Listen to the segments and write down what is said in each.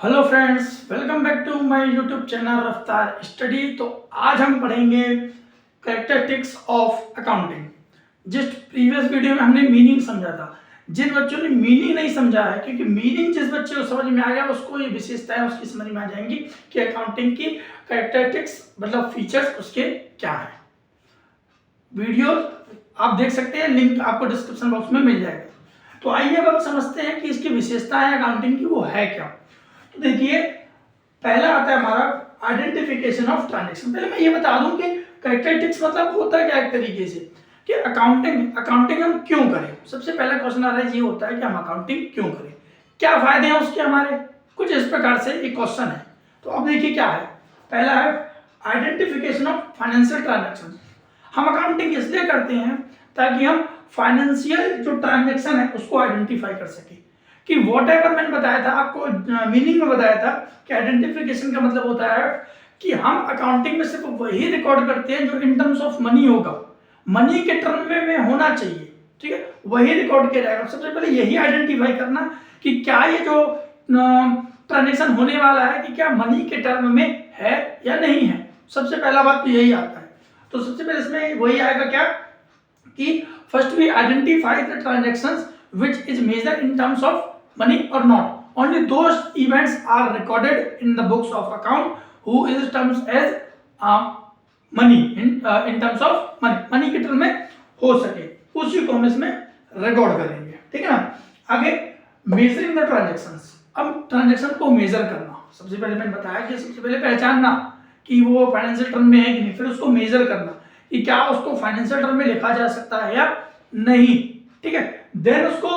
Hello friends, welcome back to my YouTube channel Raftaar study. तो आज हम पढ़ेंगे characteristics of accounting. Just previous video में हमने मीनिंग समझा था। जिन बच्चों ने मीनिंग नहीं समझा है, क्योंकि मीनिंग जिस बच्चे को समझ में आ गया उसको ये विशेषताएं उसकी समझ में आ जाएंगी कि अकाउंटिंग की कैरेक्टरिस्टिक्स मतलब फीचर्स उसके क्या है। वीडियो आप देख सकते हैं, लिंक आपको डिस्क्रिप्शन बॉक्स में मिल जाएगा। तो आइए अब हम समझते हैं कि इसकी विशेषताएं अकाउंटिंग की वो है क्या। तो देखिए, पहला आता है हमारा आइडेंटिफिकेशन ऑफ ट्रांजैक्शन। पहले मैं ये बता दूं कि कैरेक्टरिस्टिक्स मतलब होता है क्या एक तरीके से कि अकाउंटिंग हम क्यों करें। सबसे पहला क्वेश्चन आ रहा है, ये होता है कि हम अकाउंटिंग क्यों करें, क्या फायदे हैं उसके हमारे। कुछ इस प्रकार से एक क्वेश्चन है। तो अब देखिए क्या है। पहला है आइडेंटिफिकेशन ऑफ फाइनेंशियल ट्रांजैक्शन। हम अकाउंटिंग इसलिए करते हैं ताकि हम फाइनेंशियल जो ट्रांजैक्शन है उसको आइडेंटिफाई कर सके। कि वॉट एवर मैंने बताया था आपको, मीनिंग में बताया था कि आइडेंटिफिकेशन का मतलब होता है कि हम अकाउंटिंग में सिर्फ वही रिकॉर्ड करते हैं जो इन टर्म्स ऑफ मनी होगा, मनी के टर्म में होना चाहिए। ठीक है, वही रिकॉर्ड किया जाएगा। सबसे पहले यही आइडेंटिफाई करना कि क्या ये जो ट्रांजेक्शन होने वाला है कि क्या मनी के टर्म में है या नहीं है। सबसे पहला बात तो यही आता है। तो सबसे पहले इसमें वही आएगा क्या कि first we identify the transactions which is measured in terms of money or not. Only those events are recorded in the books of account who is terms as money in terms of money. money के term में हो सके उसी को हम इसमें record करेंगे। ठीक है ना। आगे मेजरिंग द ट्रांजेक्शंस। अब ट्रांजेक्शन को मेजर करना, सबसे पहले मैंने बताया कि सबसे पहले पहचानना कि वो फाइनेंशियल टर्म में है कि नहीं, फिर उसको मेजर करना कि क्या उसको फाइनेंशियल टर्म में लिखा जा सकता है या नहीं। ठीक है, देन उसको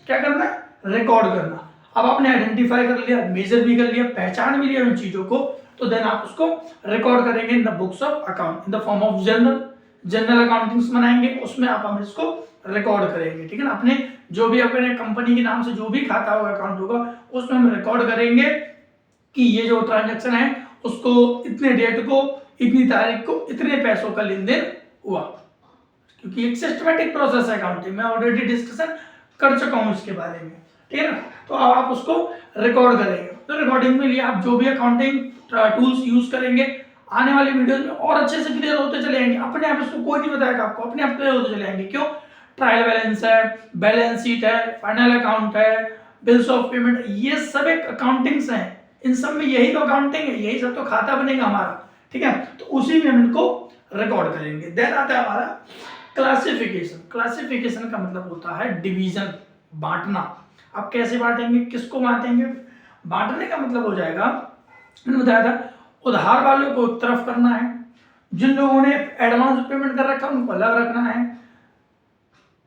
क्या करना है, रिकॉर्ड करना। अब आपने आइडेंटिफाई कर लिया, मेजर भी कर लिया, पहचान भी लिया उन चीजों को, तो देन आप उसको रिकॉर्ड करेंगे in the books of account in the form of journal accountings बनाएंगे, उसमें आप हम इसको रिकॉर्ड करेंगे। ठीक है ना। अपने जो भी अपने कंपनी के नाम से जो भी खाता होगा, अकाउंट होगा, उसमें हम रिकॉर्ड करेंगे कि ये जो ट्रांजेक्शन है उसको इतने डेट को इतनी तारीख को इतने पैसों का लेन देन हुआ। क्योंकि एक सिस्टमैटिक प्रोसेस है अकाउंटिंग में, ऑलरेडी डिस्कशन कर चुका हूं इसके बारे में। ठीक है ना। तो अब आप उसको रिकॉर्ड करेंगे। तो रिकॉर्डिंग में लिए आप जो भी अकाउंटिंग टूल्स यूज करेंगे, आने वाले वीडियोस में और अच्छे से क्लियर होते चले जाएंगे। अपने आप इसको कोई नहीं बताएगा आपको, अपने आप क्लियर होते चले जाएंगे। क्यों? ट्रायल बैलेंस है, बैलेंस शीट है, फाइनल अकाउंट है, बिल्स ऑफ पेमेंट, ये सब एक अकाउंटिंग्स हैं। इन सब में यही तो अकाउंटिंग है, यही सब तो खाता बनेगा हमारा। ठीक है, तो उसी में हम इनको रिकॉर्ड करेंगे। देन आता है हमारा क्लासिफिकेशन। क्लासिफिकेशन का मतलब होता है डिवीजन, बांटना। अब कैसे बांटेंगे, किसको बांटेंगे? बांटने का मतलब हो जाएगा, मैंने बताया था, उधार वालों को एक तरफ करना है, जिन लोगों ने एडवांस पेमेंट कर रखा है उनको अलग रखना है,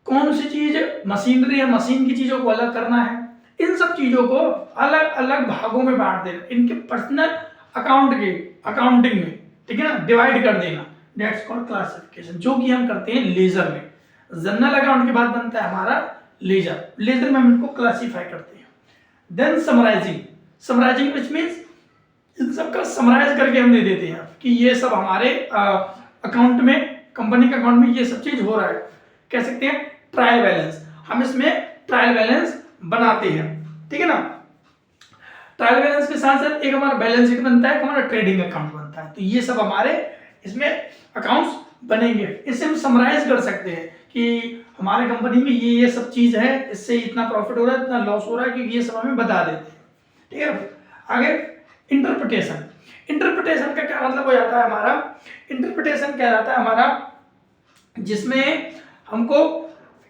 कौन सी चीज मशीनरी है मशीन की चीजों को अलग करना है, इन सब चीजों को अलग अलग भागों में बांट देना, इनके पर्सनल अकाउंट के अकाउंटिंग में। ठीक है ना, डिवाइड कर देना। दैट्स कॉल्ड क्लासिफिकेशन, जो कि हम करते हैं लेजर में। जनरल अकाउंट के बाद बनता है हमारा लेजर। लेजर में हम इनको क्लासिफाई करते हैं। Then summarising. Summarising which means इन सब का समराइज करके हम दे देते हैं कि ये सब हमारे अकाउंट में, कंपनी के अकाउंट में ये सब चीज हो रहा है। कह सकते हैं ट्रायल बैलेंस, हम इसमें ट्रायल बैलेंस बनाते हैं। ठीक है ना। ट्रायल बैलेंस के साथ साथ एक हमारा बैलेंस शीट बनता है, एक हमारा ट्रेडिंग अकाउंट बनता है। तो ये सब हमारे इसमें अकाउंट्स बनेंगे। इससे हम समराइज कर सकते हैं कि हमारे कंपनी में ये सब चीज है, इससे इतना प्रॉफिट हो रहा है, इतना लॉस हो रहा है, क्योंकि ये सब हमें बता देते हैं। ठीक है। आगे इंटरप्रिटेशन। इंटरप्रिटेशन का क्या मतलब हो जाता है हमारा? इंटरप्रिटेशन क्या रहता है हमारा, जिसमें हमको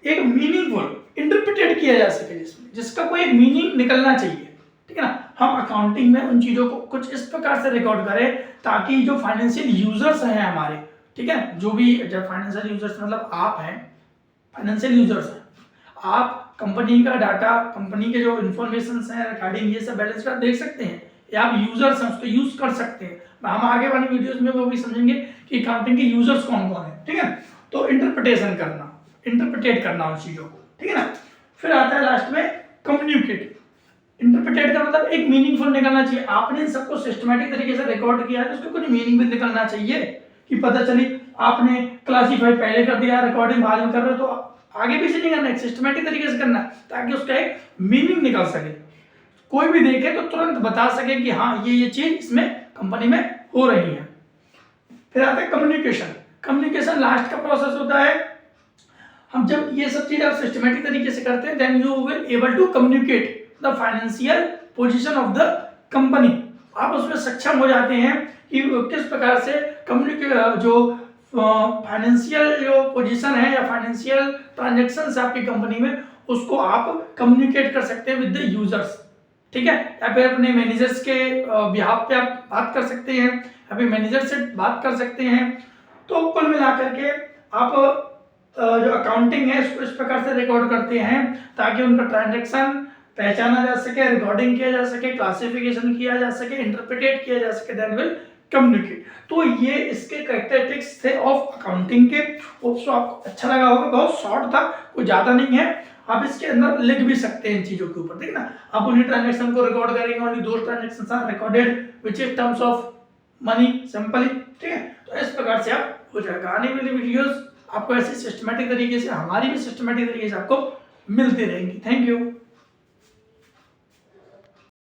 एक मीनिंगफुल इंटरप्रिटेट किया जा सके, जिसका कोई एक मीनिंग निकलना चाहिए। ठीक है ना। हम अकाउंटिंग में उन चीजों को कुछ इस प्रकार से रिकॉर्ड करें ताकि जो फाइनेंशियल यूजर्स हैं हमारे, ठीक है, जो भी जब फाइनेंशियल यूजर्स मतलब आप हैं, फाइनेंशियल यूजर्स हैं, आप कंपनी का डाटा, कंपनी के जो इन्फॉर्मेशन है रिगार्डिंग ये सब बैलेंस शीट देख सकते हैं, या आप यूजर्स हैं उसको यूज कर सकते हैं। हम आगे वाले वीडियोस में वो भी समझेंगे कि अकाउंटिंग के यूजर्स कौन कौन है। ठीक है। तो इंटरप्रिटेशन करना, इंटरप्रिटेट करना उन चीजों को। ठीक है ना। फिर आता है लास्ट में कम्युनिकेट। इंटरप्रिटेट का मतलब एक मीनिंगफुल निकलना चाहिए। आपने इन सबको सिस्टमैटिक तरीके से रिकॉर्ड किया है तो उसको कुछ मीनिंग भी निकलना चाहिए कि पता चली आपने क्लासीफाई पहले कर दिया, रिकॉर्डिंग बाद में कर रहे हो, तो आगे पीछे नहीं करना है, सिस्टमैटिक तरीके से करना है ताकि उसका एक मीनिंग निकल सके। कोई भी देखे तो तुरंत बता सके कि हाँ ये चीज इसमें कंपनी में हो रही है। फिर आता है कम्युनिकेशन। कम्युनिकेशन लास्ट का प्रोसेस होता है। हम जब ये सब चीज आप सिस्टमेटिक तरीके से करते हैं then you will able to communicate the financial position of the company. आप उसमें सक्षम हो जाते हैं कि किस प्रकार से कम्युनिकेट जो फाइनेंशियल जो पोजीशन है या फाइनेंशियल ट्रांजैक्शंस आपकी कंपनी में उसको आप कम्युनिकेट कर सकते हैं विद द यूजर्स, ठीक है। या फिर अपने मैनेजर्स के बिहाफ पे आप बात कर सकते हैं या फिर मैनेजर से बात कर सकते हैं। तो कुल मिलाकर के आप जो अकाउंटिंग है इसको इस प्रकार से रिकॉर्ड करते हैं ताकि उनका ट्रांजैक्शन पहचाना जा सके, रिकॉर्डिंग किया जा सके, क्लासिफिकेशन किया जा सके, इंटरप्रिटेट किया जा सके, देन विल कम्युनिकेट। तो ये इसके कैरेक्टरिस्टिक्स थे ऑफ अकाउंटिंग के। आपको अच्छा लगा होगा, बहुत शॉर्ट था, कोई ज़्यादा नहीं है। आप इसके अंदर लिख भी सकते हैं इन चीज़ों के ऊपर, ठीक ना। आप उन्हीं ट्रांजैक्शन को रिकॉर्ड करेंगे, only those transactions are recorded which is terms of money simply, ठीक है। तो इस प्रकार से आप हो जाएगा। आने वाली वीडियोस आपको ऐसे सिस्टमेटिक तरीके से, हमारी भी सिस्टमेटिक तरीके से आपको मिलती रहेंगी। Thank you.